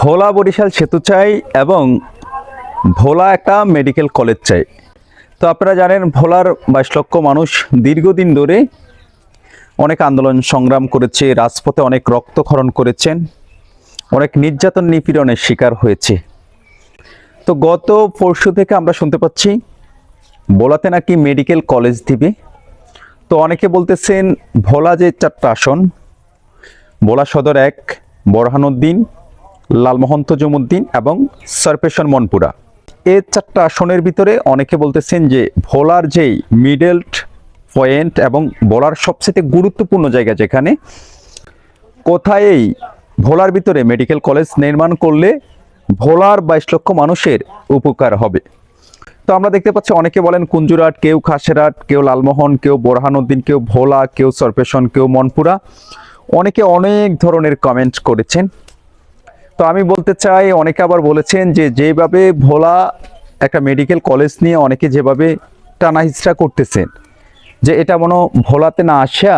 ভোলা বরিশাল সেতু চাই এবং ভোলা একটা মেডিকেল কলেজ চাই। তো আপনারা জানেন ভোলার 22 লক্ষ মানুষ দীর্ঘদিন ধরে অনেক আন্দোলন সংগ্রাম করেছে, রাজপথে অনেক রক্তক্ষরণ করেছেন, অনেক নির্যাতন নিপীড়নের শিকার হয়েছে। তো গত পরশু থেকে আমরা শুনতে পাচ্ছি ভোলাতে নাকি মেডিকেল কলেজ দিবে। তো অনেকে বলতেছেন ভোলা যে 4টা আসন, ভোলা সদর 1, বোরহানউদ্দিন, লালমোহন তজুমউদ্দিন এবং সরপেশন মনপুরা, এই 4টা আসনের ভিতরে অনেকে বলতেছেন যে ভোলার যেই মিডল পয়েন্ট এবং ভোলার সবচেয়ে গুরুত্বপূর্ণ জায়গা, যেখানে কোথায় এই ভোলার ভিতরে মেডিকেল কলেজ নির্মাণ করলে ভোলার 22 লক্ষ মানুষের উপকার হবে। তো আমরা দেখতে পাচ্ছি অনেকে বলেন কুঞ্জুরাট, কেউ খাসেরহাট, কেউ লালমোহন, কেউ বোরহানউদ্দিন, কেউ ভোলা, কেউ সরপেশন, কেউ মনপুরা, অনেকে অনেক ধরনের কমেন্ট করেছেন। তো আমি বলতে চাই, অনেকে আবার বলেছেন যে যেভাবে ভোলা একটা মেডিকেল কলেজ নিয়ে অনেকে যেভাবে টানা হিচড়া করতেছেন, যে এটা মনে ভোলাতে না আসা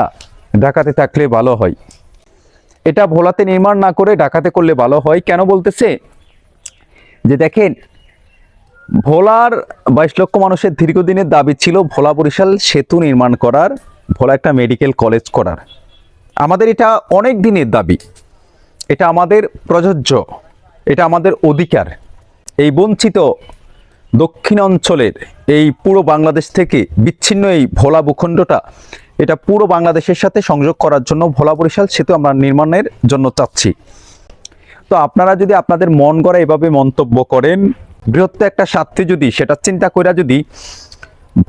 ঢাকাতে থাকলে ভালো হয়, এটা ভোলাতে নির্মাণ না করে ঢাকাতে করলে ভালো হয়। কেন বলতেছে যে দেখেন, ভোলার 22 লক্ষ মানুষের দীর্ঘদিনের দাবি ছিল ভোলা বরিশাল সেতু নির্মাণ করার, ভোলা একটা মেডিকেল কলেজ করার। আমাদের এটা অনেক দিনের দাবি, এটা আমাদের প্রযোজ্য, এটা আমাদের অধিকার। এই বঞ্চিত দক্ষিণ অঞ্চলের, এই পুরো বাংলাদেশ থেকে বিচ্ছিন্ন এই ভোলা ভূখণ্ডটা, এটা পুরো বাংলাদেশের সাথে সংযোগ করার জন্য ভোলা বরিশাল সেতু আমরা নির্মাণের জন্য চাচ্ছি। তো আপনারা যদি আপনাদের মন গড়া এভাবে মন্তব্য করেন, বৃহত্তর একটা স্বার্থে যদি সেটা চিন্তা করে যদি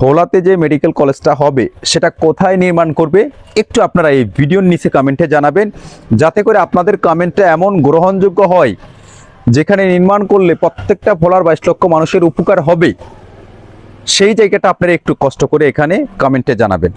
ভোলাতে যে মেডিকেল কলেজটা হবে সেটা কোথায় নির্মাণ করবে, একটু আপনারা এই ভিডিওর নিচে কমেন্টে জানাবেন, যাতে করে আপনাদের কমেন্টটা এমন গ্রহণযোগ্য হয় যেখানে নির্মাণ করলে প্রত্যেকটা ভোলার 22 লক্ষ মানুষের উপকার হবে। সেই জায়গাটা আপনারা একটু কষ্ট করে এখানে কমেন্টে জানাবেন।